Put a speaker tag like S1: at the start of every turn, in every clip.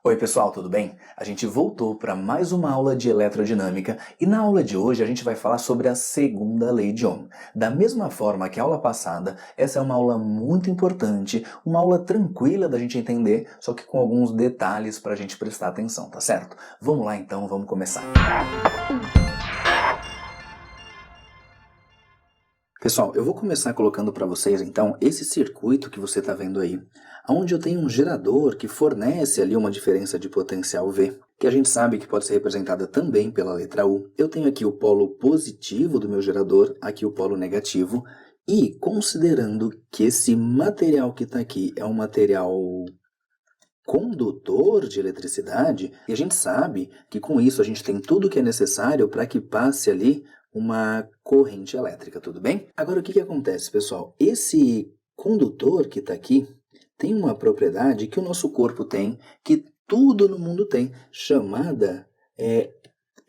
S1: Oi pessoal, tudo bem? A gente voltou para mais uma aula de eletrodinâmica e na aula de hoje a gente vai falar sobre a segunda lei de Ohm. Da mesma forma que a aula passada, essa é uma aula muito importante, uma aula tranquila da gente entender, só que com alguns detalhes para a gente prestar atenção, tá certo? Vamos lá então, vamos começar. Pessoal, eu vou começar colocando para vocês então esse circuito que você está vendo aí, onde eu tenho um gerador que fornece ali uma diferença de potencial V, que a gente sabe que pode ser representada também pela letra U. Eu tenho aqui o polo positivo do meu gerador, aqui o polo negativo, e considerando que esse material que está aqui é um material condutor de eletricidade, e a gente sabe que com isso a gente tem tudo o que é necessário para que passe ali uma corrente elétrica, tudo bem? Agora o que acontece, pessoal? Esse condutor que está aqui tem uma propriedade que o nosso corpo tem, que tudo no mundo tem, chamada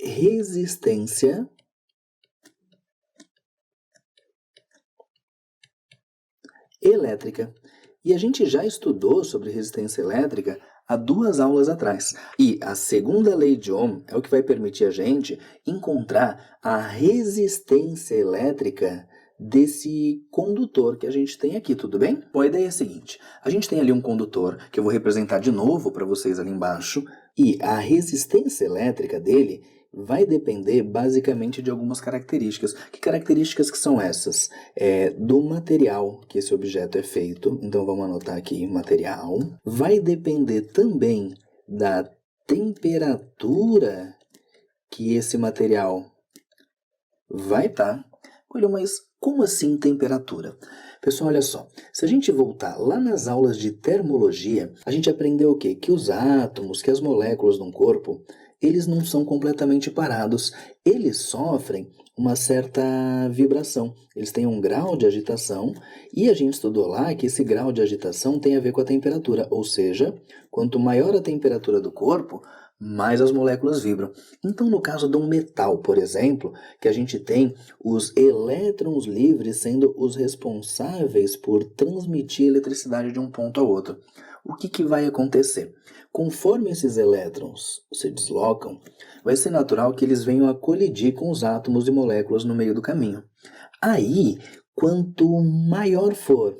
S1: resistência elétrica. E a gente já estudou sobre resistência elétrica há 2 aulas atrás. E a segunda lei de Ohm é o que vai permitir a gente encontrar a resistência elétrica desse condutor que a gente tem aqui, tudo bem? Bom, a ideia é a seguinte, a gente tem ali um condutor, que eu vou representar de novo para vocês ali embaixo, e a resistência elétrica dele vai depender basicamente de algumas características. Que características que são essas? Do material que esse objeto é feito, então vamos anotar aqui, material. Vai depender também da temperatura que esse material vai estar. Olha, mas como assim temperatura? Pessoal, olha só, se a gente voltar lá nas aulas de termologia, a gente aprendeu o quê? Que os átomos, que as moléculas de um corpo, eles não são completamente parados, eles sofrem uma certa vibração, eles têm um grau de agitação, e a gente estudou lá que esse grau de agitação tem a ver com a temperatura, ou seja, quanto maior a temperatura do corpo, mais as moléculas vibram. Então, no caso de um metal, por exemplo, que a gente tem os elétrons livres sendo os responsáveis por transmitir eletricidade de um ponto ao outro. O que vai acontecer? Conforme esses elétrons se deslocam, vai ser natural que eles venham a colidir com os átomos e moléculas no meio do caminho. Aí, quanto maior for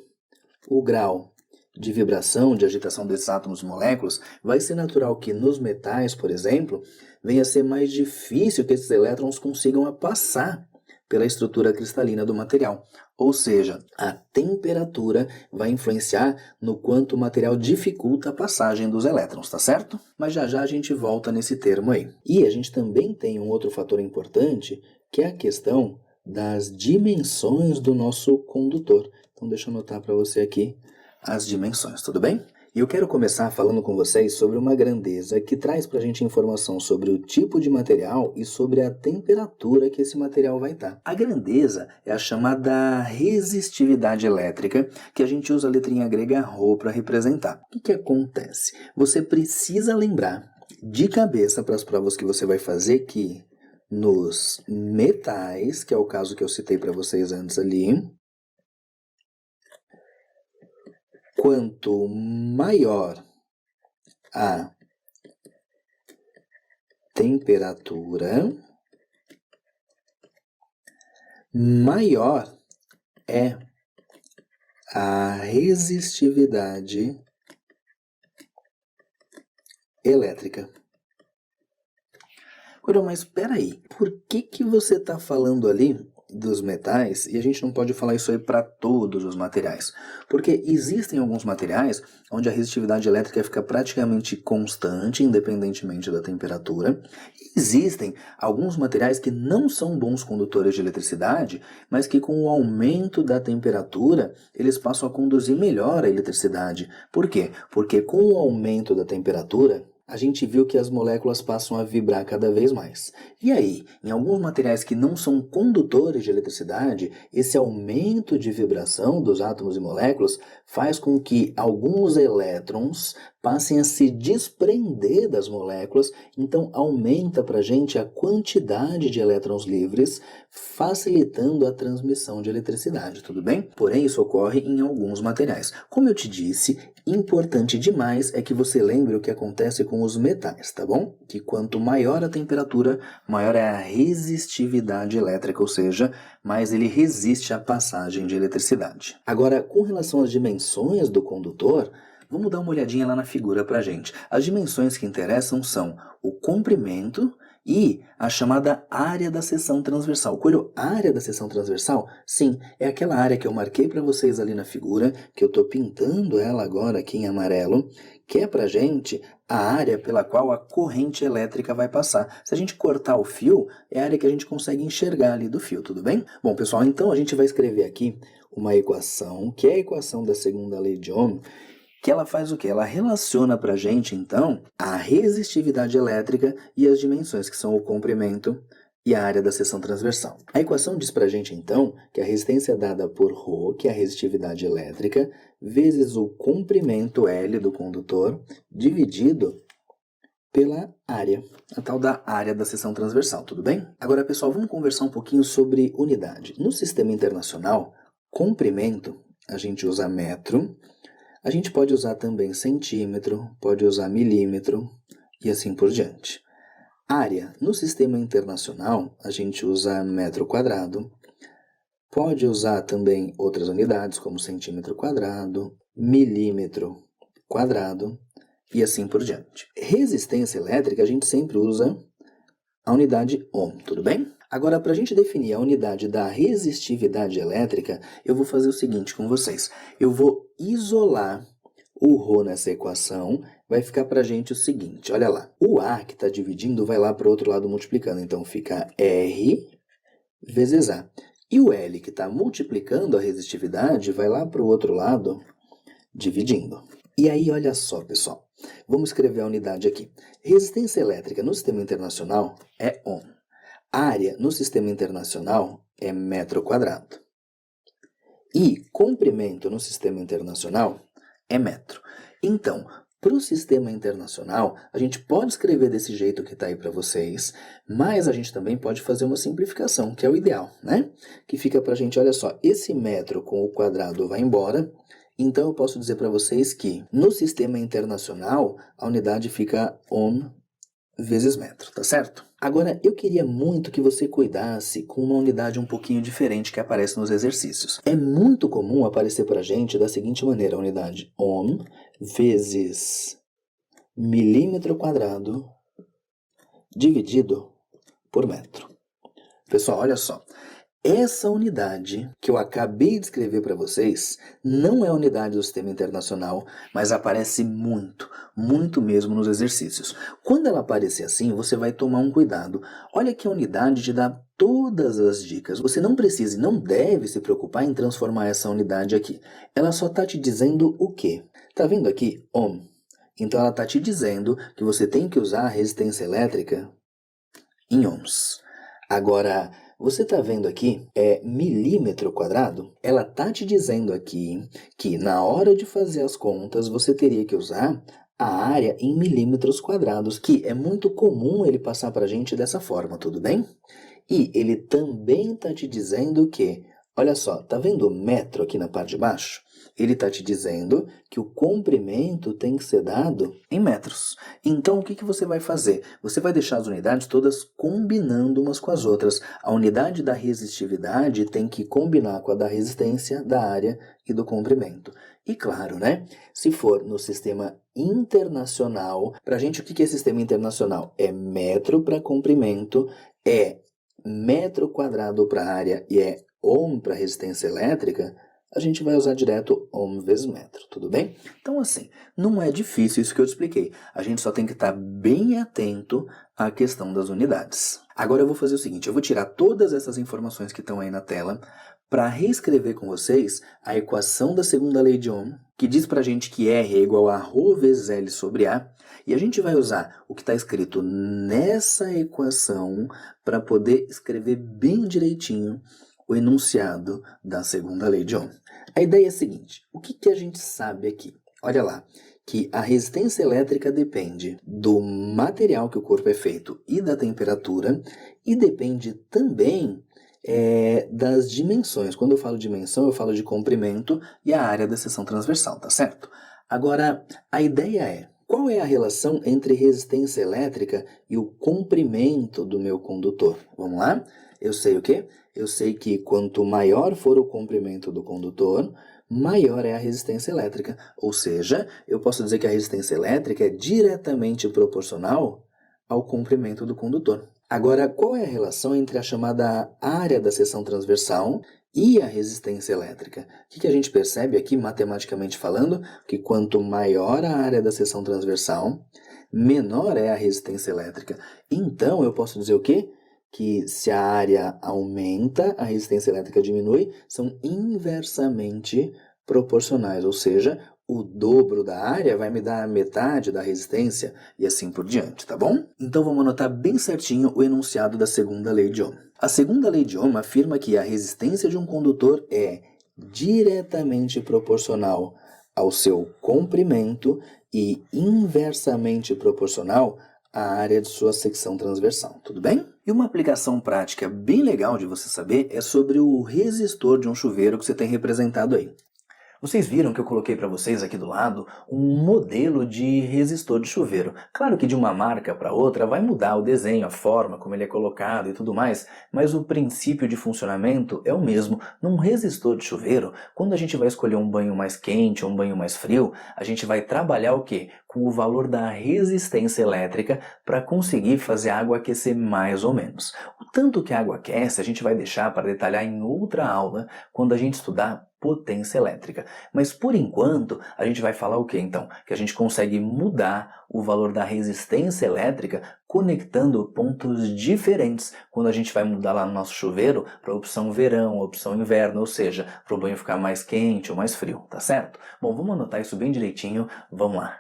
S1: o grau de vibração, de agitação desses átomos e moléculas, vai ser natural que nos metais, por exemplo, venha a ser mais difícil que esses elétrons consigam passar pela estrutura cristalina do material. Ou seja, a temperatura vai influenciar no quanto o material dificulta a passagem dos elétrons, tá certo? Mas já já a gente volta nesse termo aí. E a gente também tem um outro fator importante, que é a questão das dimensões do nosso condutor. Então deixa eu anotar para você aqui as dimensões, tudo bem? E eu quero começar falando com vocês sobre uma grandeza que traz para a gente informação sobre o tipo de material e sobre a temperatura que esse material vai estar. A grandeza é a chamada resistividade elétrica, que a gente usa a letrinha grega ρ para representar. O que acontece? Você precisa lembrar de cabeça para as provas que você vai fazer que nos metais, que é o caso que eu citei para vocês antes ali, quanto maior a temperatura, maior é a resistividade elétrica. Agora, mas espera aí, por que você está falando ali dos metais e a gente não pode falar isso aí para todos os materiais? Porque existem alguns materiais onde a resistividade elétrica fica praticamente constante, independentemente da temperatura. Existem alguns materiais que não são bons condutores de eletricidade, mas que com o aumento da temperatura, eles passam a conduzir melhor a eletricidade. Por quê? Porque com o aumento da temperatura, a gente viu que as moléculas passam a vibrar cada vez mais. E aí, em alguns materiais que não são condutores de eletricidade, esse aumento de vibração dos átomos e moléculas faz com que alguns elétrons passem a se desprender das moléculas, então aumenta para a gente a quantidade de elétrons livres, facilitando a transmissão de eletricidade, tudo bem? Porém, isso ocorre em alguns materiais. Como eu te disse, importante demais é que você lembre o que acontece com com os metais, tá bom? Que quanto maior a temperatura, maior é a resistividade elétrica, ou seja, mais ele resiste à passagem de eletricidade. Agora, com relação às dimensões do condutor, vamos dar uma olhadinha lá na figura pra gente. As dimensões que interessam são o comprimento e a chamada área da seção transversal. Coelho, área da seção transversal? Sim, é aquela área que eu marquei para vocês ali na figura, que eu estou pintando ela agora aqui em amarelo, que é para gente a área pela qual a corrente elétrica vai passar. Se a gente cortar o fio, é a área que a gente consegue enxergar ali do fio, tudo bem? Bom, pessoal, então a gente vai escrever aqui uma equação, que é a equação da segunda lei de Ohm, que ela faz o quê? Ela relaciona para a gente, então, a resistividade elétrica e as dimensões, que são o comprimento e a área da seção transversal. A equação diz para a gente, então, que a resistência é dada por ρ, que é a resistividade elétrica, vezes o comprimento L do condutor, dividido pela área, a tal da área da seção transversal, tudo bem? Agora, pessoal, vamos conversar um pouquinho sobre unidade. No sistema internacional, comprimento, a gente usa metro. A gente pode usar também centímetro, pode usar milímetro e assim por diante. Área, no sistema internacional, a gente usa metro quadrado, pode usar também outras unidades como centímetro quadrado, milímetro quadrado e assim por diante. Resistência elétrica, a gente sempre usa a unidade Ohm, tudo bem? Agora, para a gente definir a unidade da resistividade elétrica, eu vou fazer o seguinte com vocês. Eu vou isolar o ρ nessa equação, vai ficar para a gente o seguinte, olha lá. O A que está dividindo vai lá para o outro lado multiplicando, então fica R vezes A. E o L que está multiplicando a resistividade vai lá para o outro lado dividindo. E aí, olha só, pessoal. Vamos escrever a unidade aqui. Resistência elétrica no sistema internacional é Ohm. Área no sistema internacional é metro quadrado. E comprimento no sistema internacional é metro. Então, para o sistema internacional, a gente pode escrever desse jeito que está aí para vocês, mas a gente também pode fazer uma simplificação, que é o ideal, né? Que fica para a gente, olha só, esse metro com o quadrado vai embora. Então, eu posso dizer para vocês que no sistema internacional, a unidade fica Ohm vezes metro, tá certo? Agora, eu queria muito que você cuidasse com uma unidade um pouquinho diferente que aparece nos exercícios. É muito comum aparecer pra gente da seguinte maneira, a unidade Ohm vezes milímetro quadrado dividido por metro. Pessoal, olha só. Essa unidade que eu acabei de escrever para vocês não é a unidade do sistema internacional, mas aparece muito, muito mesmo nos exercícios. Quando ela aparecer assim, você vai tomar um cuidado. Olha que a unidade te dá todas as dicas. Você não precisa e não deve se preocupar em transformar essa unidade aqui. Ela só está te dizendo o quê? Tá vendo aqui? Ohm. Então ela está te dizendo que você tem que usar a resistência elétrica em ohms. Agora, você está vendo aqui, milímetro quadrado? Ela está te dizendo aqui que na hora de fazer as contas, você teria que usar a área em milímetros quadrados, que é muito comum ele passar para a gente dessa forma, tudo bem? E ele também está te dizendo que, olha só, tá vendo o metro aqui na parte de baixo? Ele está te dizendo que o comprimento tem que ser dado em metros. Então, o que você vai fazer? Você vai deixar as unidades todas combinando umas com as outras. A unidade da resistividade tem que combinar com a da resistência, da área e do comprimento. E claro, né? Se for no sistema internacional, para a gente o que é sistema internacional? É metro para comprimento, é metro quadrado para área e é ohm para resistência elétrica, a gente vai usar direto ohm vezes metro, tudo bem? Então assim, não é difícil isso que eu te expliquei. A gente só tem que estar bem atento à questão das unidades. Agora eu vou fazer o seguinte, eu vou tirar todas essas informações que estão aí na tela para reescrever com vocês a equação da segunda lei de Ohm, que diz pra gente que R é igual a ρ vezes L sobre A, e a gente vai usar o que está escrito nessa equação para poder escrever bem direitinho o enunciado da segunda lei de Ohm. A ideia é a seguinte, o que a gente sabe aqui? Olha lá, que a resistência elétrica depende do material que o corpo é feito e da temperatura, e depende também das dimensões. Quando eu falo dimensão, eu falo de comprimento e a área da seção transversal, tá certo? Agora, a ideia é, qual é a relação entre resistência elétrica e o comprimento do meu condutor? Vamos lá? Eu sei o quê? Eu sei que quanto maior for o comprimento do condutor, maior é a resistência elétrica. Ou seja, eu posso dizer que a resistência elétrica é diretamente proporcional ao comprimento do condutor. Agora, qual é a relação entre a chamada área da seção transversal e a resistência elétrica? O que a gente percebe aqui, matematicamente falando? Que quanto maior a área da seção transversal, menor é a resistência elétrica. Então, eu posso dizer o quê? Que se a área aumenta, a resistência elétrica diminui, são inversamente proporcionais, ou seja, o dobro da área vai me dar a metade da resistência e assim por diante, tá bom? Então vamos anotar bem certinho o enunciado da segunda lei de Ohm. A segunda lei de Ohm afirma que a resistência de um condutor é diretamente proporcional ao seu comprimento e inversamente proporcional à área de sua secção transversal, tudo bem? E uma aplicação prática bem legal de você saber é sobre o resistor de um chuveiro que você tem representado aí. Vocês viram que eu coloquei para vocês aqui do lado um modelo de resistor de chuveiro. Claro que de uma marca para outra vai mudar o desenho, a forma como ele é colocado e tudo mais, mas o princípio de funcionamento é o mesmo. Num resistor de chuveiro, quando a gente vai escolher um banho mais quente ou um banho mais frio, a gente vai trabalhar o quê? Com o valor da resistência elétrica para conseguir fazer a água aquecer mais ou menos. O tanto que a água aquece a gente vai deixar para detalhar em outra aula quando a gente estudar potência elétrica. Mas por enquanto, a gente vai falar o que então? Que a gente consegue mudar o valor da resistência elétrica conectando pontos diferentes quando a gente vai mudar lá no nosso chuveiro para a opção verão, opção inverno, ou seja, para o banho ficar mais quente ou mais frio, tá certo? Bom, vamos anotar isso bem direitinho, vamos lá.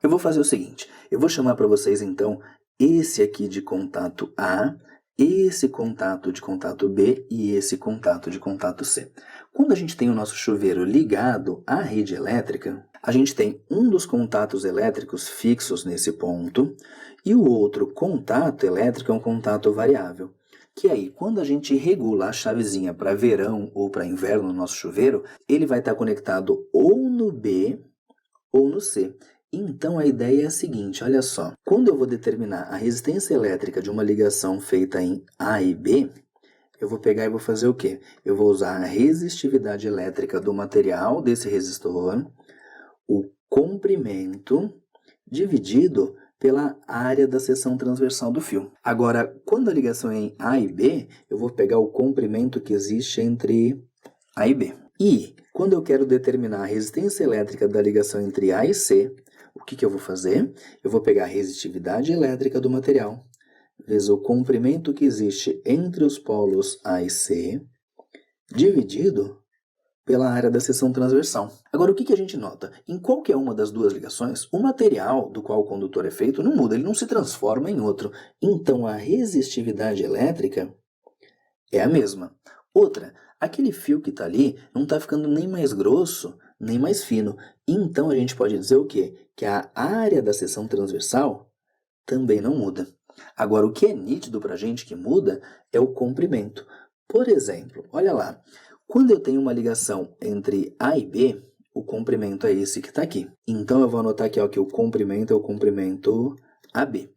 S1: Eu vou fazer o seguinte, eu vou chamar para vocês então esse aqui de contato A, esse contato de contato B e esse contato de contato C. Quando a gente tem o nosso chuveiro ligado à rede elétrica, a gente tem um dos contatos elétricos fixos nesse ponto e o outro contato elétrico é um contato variável. Que aí, quando a gente regula a chavezinha para verão ou para inverno no nosso chuveiro, ele vai estar conectado ou no B ou no C. Então a ideia é a seguinte, olha só. Quando eu vou determinar a resistência elétrica de uma ligação feita em A e B, eu vou pegar e vou fazer o quê? Eu vou usar a resistividade elétrica do material desse resistor, o comprimento, dividido pela área da seção transversal do fio. Agora, quando a ligação é em A e B, eu vou pegar o comprimento que existe entre A e B. E, quando eu quero determinar a resistência elétrica da ligação entre A e C, o que eu vou fazer? Eu vou pegar a resistividade elétrica do material, vezes o comprimento que existe entre os polos A e C, dividido pela área da seção transversal. Agora, o que a gente nota? Em qualquer uma das duas ligações, o material do qual o condutor é feito não muda, ele não se transforma em outro. Então, a resistividade elétrica é a mesma. Outra, aquele fio que está ali não está ficando nem mais grosso, nem mais fino. Então, a gente pode dizer o quê? Que a área da seção transversal também não muda. Agora, o que é nítido para a gente que muda é o comprimento. Por exemplo, olha lá, quando eu tenho uma ligação entre A e B, o comprimento é esse que está aqui. Então, eu vou anotar aqui ó, que o comprimento é o comprimento AB.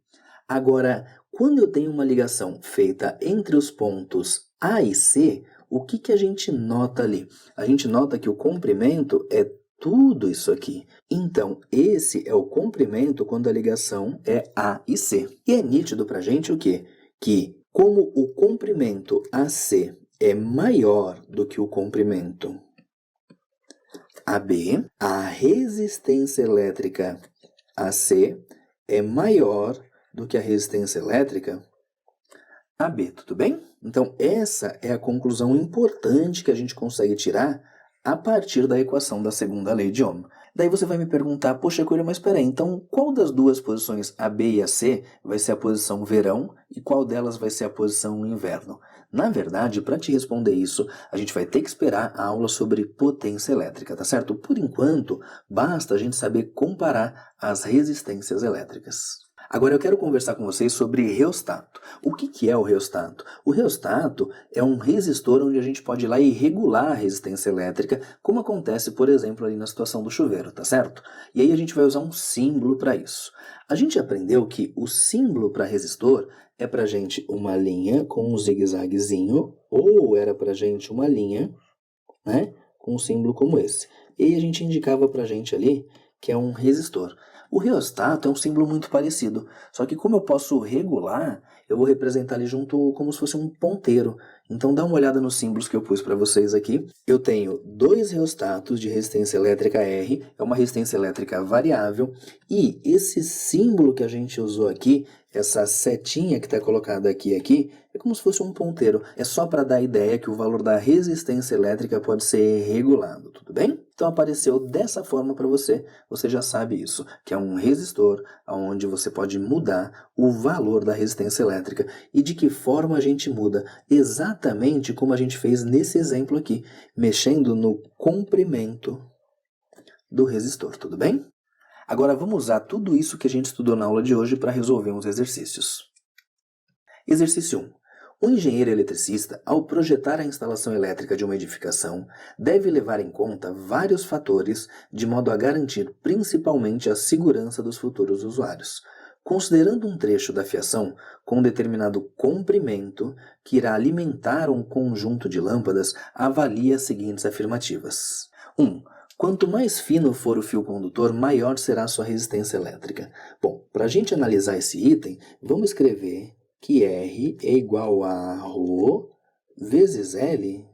S1: Agora, quando eu tenho uma ligação feita entre os pontos A e C, o que a gente nota ali? A gente nota que o comprimento é tudo isso aqui. Então, esse é o comprimento quando a ligação é A e C. E é nítido para a gente o quê? Que, como o comprimento AC é maior do que o comprimento AB, a resistência elétrica AC é maior do que a resistência elétrica AB, tudo bem? Então, essa é a conclusão importante que a gente consegue tirar a partir da equação da segunda lei de Ohm. Daí você vai me perguntar, poxa, Coelho, mas espera aí, então qual das duas posições AB e AC vai ser a posição verão e qual delas vai ser a posição inverno? Na verdade, para te responder isso, a gente vai ter que esperar a aula sobre potência elétrica, tá certo? Por enquanto, basta a gente saber comparar as resistências elétricas. Agora eu quero conversar com vocês sobre reostato. O que é o reostato? O reostato é um resistor onde a gente pode ir lá e regular a resistência elétrica, como acontece, por exemplo, ali na situação do chuveiro, tá certo? E aí a gente vai usar um símbolo para isso. A gente aprendeu que o símbolo para resistor é para gente uma linha com um zigue-zaguezinho, ou era para gente uma linha, né, com um símbolo como esse. E aí a gente indicava para gente ali que é um resistor. O reostato é um símbolo muito parecido, só que como eu posso regular, eu vou representar ali junto como se fosse um ponteiro. Então dá uma olhada nos símbolos que eu pus para vocês aqui. Eu tenho dois reostatos de resistência elétrica R, é uma resistência elétrica variável, e esse símbolo que a gente usou aqui, essa setinha que está colocada aqui, é como se fosse um ponteiro. É só para dar a ideia que o valor da resistência elétrica pode ser regulado, tudo bem? Então apareceu dessa forma para você, você já sabe isso, que é um resistor onde você pode mudar o valor da resistência elétrica. E de que forma a gente muda? Exatamente como a gente fez nesse exemplo aqui, mexendo no comprimento do resistor, tudo bem? Agora vamos usar tudo isso que a gente estudou na aula de hoje para resolver uns exercícios. Exercício 1. O engenheiro eletricista, ao projetar a instalação elétrica de uma edificação, deve levar em conta vários fatores de modo a garantir principalmente a segurança dos futuros usuários. Considerando um trecho da fiação com determinado comprimento que irá alimentar um conjunto de lâmpadas, avalie as seguintes afirmativas. 1. Quanto mais fino for o fio condutor, maior será a sua resistência elétrica. Bom, para a gente analisar esse item, vamos escrever que R é igual a ρ vezes L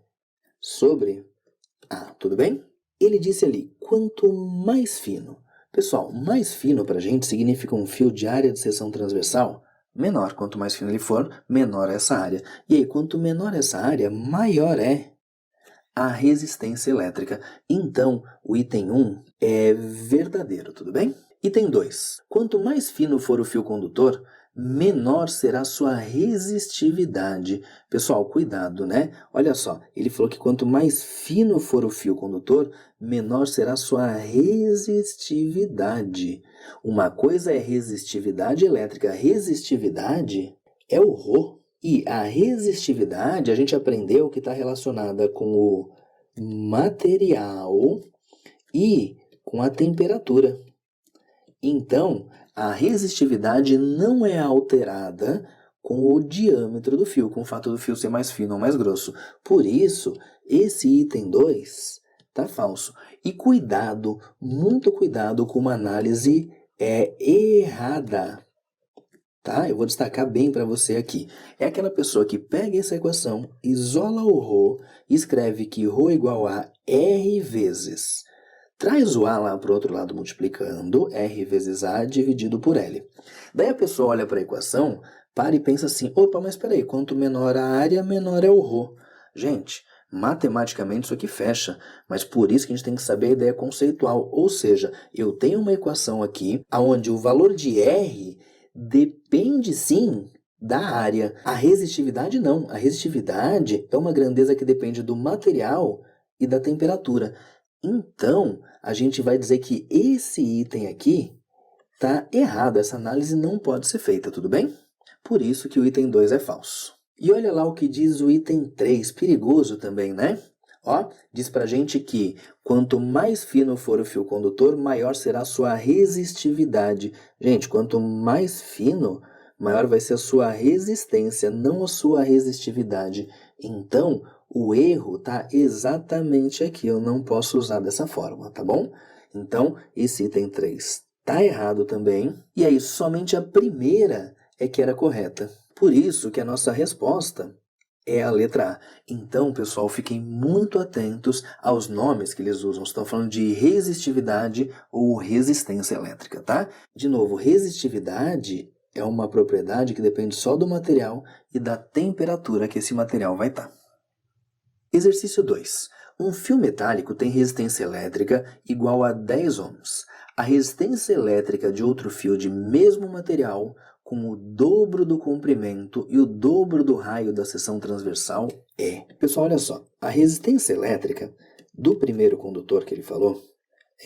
S1: sobre A, tudo bem? Ele disse ali, quanto mais fino. Pessoal, mais fino para a gente significa um fio de área de seção transversal menor. Quanto mais fino ele for, menor é essa área. E aí, quanto menor essa área, maior é a resistência elétrica. Então, o item 1 é verdadeiro, tudo bem? Item 2. Quanto mais fino for o fio condutor, menor será sua resistividade. Pessoal, cuidado, né? Olha só, ele falou que quanto mais fino for o fio condutor, menor será sua resistividade. Uma coisa é resistividade elétrica, resistividade é o ρ. E a resistividade, a gente aprendeu que está relacionada com o material e com a temperatura. Então, a resistividade não é alterada com o diâmetro do fio, com o fato do fio ser mais fino ou mais grosso. Por isso, esse item 2 está falso. E cuidado, muito cuidado com uma análise errada. Tá? Eu vou destacar bem para você aqui. É aquela pessoa que pega essa equação, isola o ρ, escreve que ρ é igual a R vezes. Traz o A lá para o outro lado multiplicando, R vezes A dividido por L. Daí a pessoa olha para a equação, para e pensa assim, opa, mas espera aí, quanto menor a área, menor é o ρ. Gente, matematicamente isso aqui fecha, mas por isso que a gente tem que saber a ideia conceitual. Ou seja, eu tenho uma equação aqui, onde o valor de R depende sim da área. A resistividade não. A resistividade é uma grandeza que depende do material e da temperatura. Então, a gente vai dizer que esse item aqui está errado. Essa análise não pode ser feita, tudo bem? Por isso que o item 2 é falso. E olha lá o que diz o item 3, perigoso também, né? Ó, diz pra gente que quanto mais fino for o fio condutor, maior será a sua resistividade. Gente, quanto mais fino, maior vai ser a sua resistência, não a sua resistividade. Então, o erro está exatamente aqui. Eu não posso usar dessa forma, tá bom? Então, esse item 3 está errado também. E aí, somente a primeira é que era correta. Por isso que a nossa resposta é a letra A. Então, pessoal, fiquem muito atentos aos nomes que eles usam. Estão falando de resistividade ou resistência elétrica, tá? De novo, resistividade é uma propriedade que depende só do material e da temperatura que esse material vai estar. Exercício 2. Um fio metálico tem resistência elétrica igual a 10 ohms. A resistência elétrica de outro fio de mesmo material com o dobro do comprimento e o dobro do raio da seção transversal é... Pessoal, olha só. A resistência elétrica do primeiro condutor que ele falou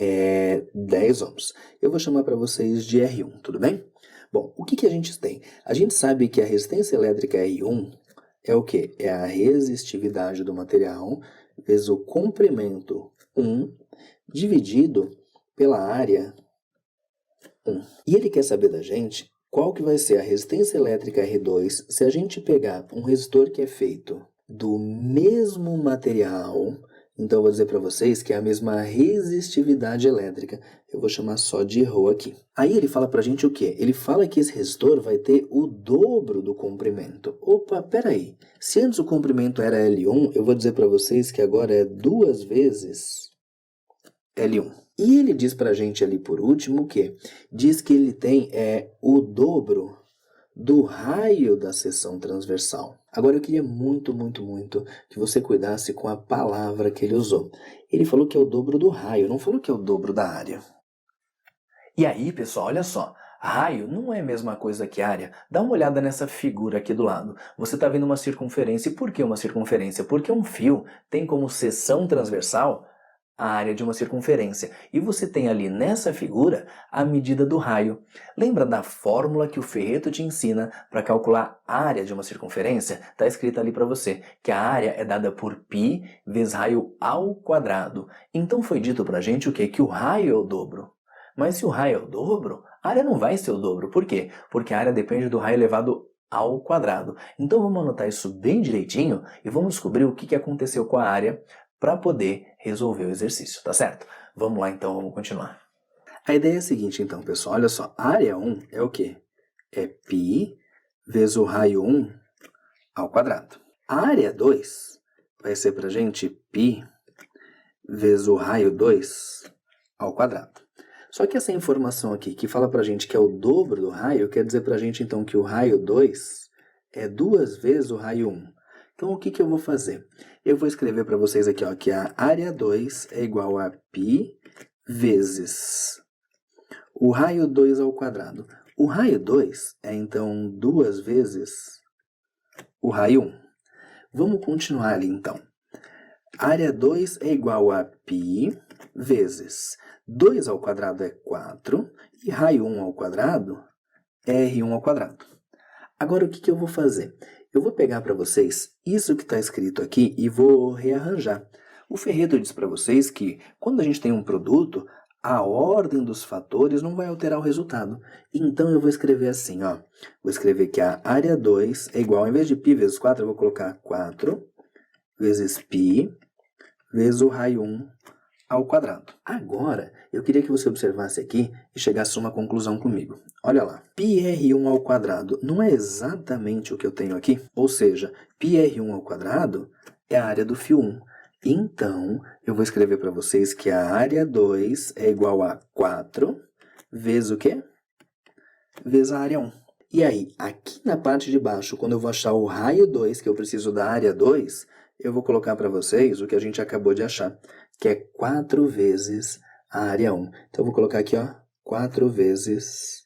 S1: é 10 ohms. Eu vou chamar para vocês de R1, tudo bem? Bom, o que a gente tem? A gente sabe que a resistência elétrica R1 é o quê? É a resistividade do material vezes o comprimento 1 dividido pela área 1. E ele quer saber da gente qual que vai ser a resistência elétrica R2 se a gente pegar um resistor que é feito do mesmo material. Então eu vou dizer para vocês que é a mesma resistividade elétrica. Eu vou chamar só de ρ aqui. Aí ele fala para a gente o quê? Ele fala que esse resistor vai ter o dobro do comprimento. Opa, peraí. Se antes o comprimento era L1, eu vou dizer para vocês que agora é 2 vezes L1. E ele diz para a gente ali por último o quê? Diz que ele tem o dobro do raio da seção transversal. Agora eu queria muito que você cuidasse com a palavra que ele usou. Ele falou que é o dobro do raio, não falou que é o dobro da área. E aí, pessoal, olha só. Raio não é a mesma coisa que área. Dá uma olhada nessa figura aqui do lado. Você está vendo uma circunferência. E por que uma circunferência? Porque um fio tem como seção transversal a área de uma circunferência. E você tem ali nessa figura a medida do raio. Lembra da fórmula que o Ferreto te ensina para calcular a área de uma circunferência? Está escrito ali para você que a área é dada por π vezes raio ao quadrado. Então foi dito para a gente o quê? Que o raio é o dobro. Mas se o raio é o dobro, a área não vai ser o dobro. Por quê? Porque a área depende do raio elevado ao quadrado. Então vamos anotar isso bem direitinho e vamos descobrir o que aconteceu com a área para poder resolver o exercício, tá certo? Vamos lá então, vamos continuar. A ideia é a seguinte então, pessoal, olha só, a área 1 é o quê? É π vezes o raio 1 ao quadrado. A área 2 vai ser pra gente π vezes o raio 2 ao quadrado. Só que essa informação aqui, que fala pra gente que é o dobro do raio, quer dizer pra gente então que o raio 2 é 2 vezes o raio 1. Então o que eu vou fazer? Eu vou escrever para vocês aqui ó, que a área 2 é igual a π vezes o raio 2 ao quadrado. O raio 2 é então 2 vezes o raio 1. Vamos continuar ali então. Área 2 é igual a π vezes 2 ao quadrado é 4 e raio 1 ao quadrado é R1 ao quadrado. Agora o que eu vou fazer? Eu vou pegar para vocês isso que está escrito aqui e vou rearranjar. O Ferreto diz para vocês que quando a gente tem um produto, a ordem dos fatores não vai alterar o resultado. Então eu vou escrever assim, ó. Vou escrever que a área 2 é igual, ao invés de π vezes 4, eu vou colocar 4 vezes π vezes o raio 1 ao quadrado. Agora, eu queria que você observasse aqui e chegasse a uma conclusão comigo. Olha lá, πr1 ao quadrado não é exatamente o que eu tenho aqui? Ou seja, πr1 ao quadrado é a área do fio 1. Então, eu vou escrever para vocês que a área 2 é igual a 4 vezes o quê? Vezes a área 1. E aí, aqui na parte de baixo, quando eu vou achar o raio 2, que eu preciso da área 2, eu vou colocar para vocês o que a gente acabou de achar, que é 4 vezes a área 1. Então, eu vou colocar aqui, ó, 4 vezes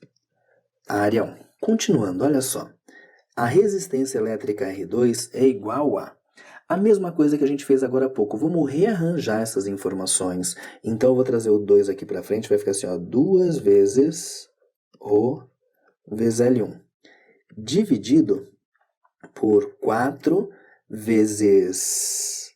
S1: a área 1. Continuando, olha só. A resistência elétrica R2 é igual a mesma coisa que a gente fez agora há pouco. Vamos rearranjar essas informações. Então, eu vou trazer o 2 aqui para frente, vai ficar assim, ó, 2 vezes o vezes L1, dividido por 4 vezes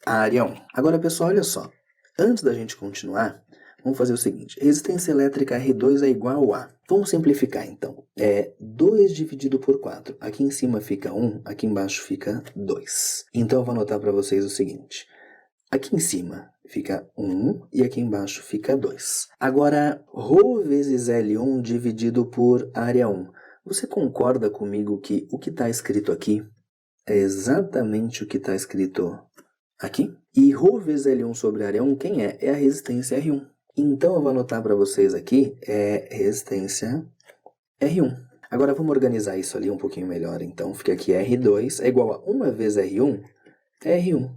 S1: a área 1. Agora, pessoal, olha só. Antes da gente continuar, vamos fazer o seguinte. Resistência elétrica R2 é igual a... Vamos simplificar, então. É 2 dividido por 4. Aqui em cima fica 1, aqui embaixo fica 2. Então, eu vou anotar para vocês o seguinte. Aqui em cima fica 1 e aqui embaixo fica 2. Agora, ρ vezes L1 dividido por área 1. Você concorda comigo que o que está escrito aqui é exatamente o que está escrito aqui? E ρ vezes L1 sobre área 1, quem é? É a resistência R1. Então, eu vou anotar para vocês aqui, é resistência R1. Agora, vamos organizar isso ali um pouquinho melhor. Então, fica aqui R2 é igual a 1 vezes R1, é R1,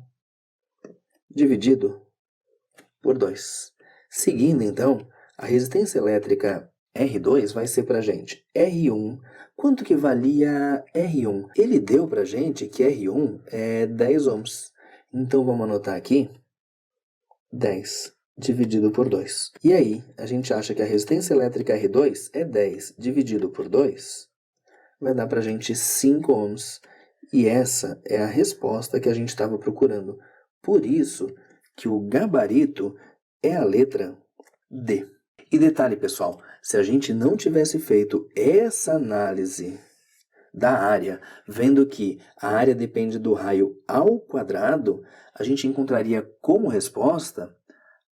S1: dividido por 2. Seguindo, então, a resistência elétrica R2 vai ser para a gente R1. Quanto que valia R1? Ele deu para a gente que R1 é 10 ohms. Então, vamos anotar aqui 10 dividido por 2. E aí, a gente acha que a resistência elétrica R2 é 10 dividido por 2, vai dar pra gente 5 ohms. E essa é a resposta que a gente estava procurando. Por isso que o gabarito é a letra D. E detalhe, pessoal, se a gente não tivesse feito essa análise da área, vendo que a área depende do raio ao quadrado, a gente encontraria como resposta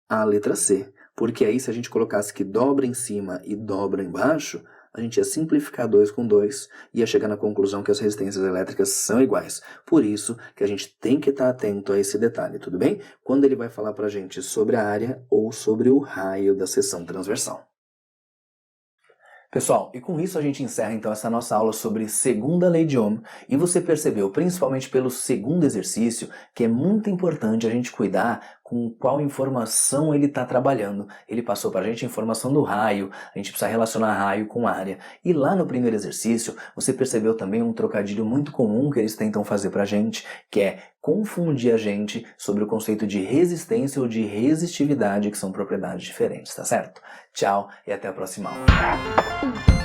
S1: a letra C. Porque aí, se a gente colocasse que dobra em cima e dobra embaixo, a gente ia simplificar 2 com 2 e ia chegar na conclusão que as resistências elétricas são iguais. Por isso que a gente tem que estar atento a esse detalhe, tudo bem? Quando ele vai falar para a gente sobre a área ou sobre o raio da seção transversal. Pessoal, e com isso a gente encerra então essa nossa aula sobre segunda lei de Ohm, e você percebeu, principalmente pelo segundo exercício, que é muito importante a gente cuidar com qual informação ele está trabalhando. Ele passou para a gente a informação do raio, a gente precisa relacionar raio com área. E lá no primeiro exercício, você percebeu também um trocadilho muito comum que eles tentam fazer para a gente, que é confundir a gente sobre o conceito de resistência ou de resistividade, que são propriedades diferentes, tá certo? Tchau e até a próxima aula.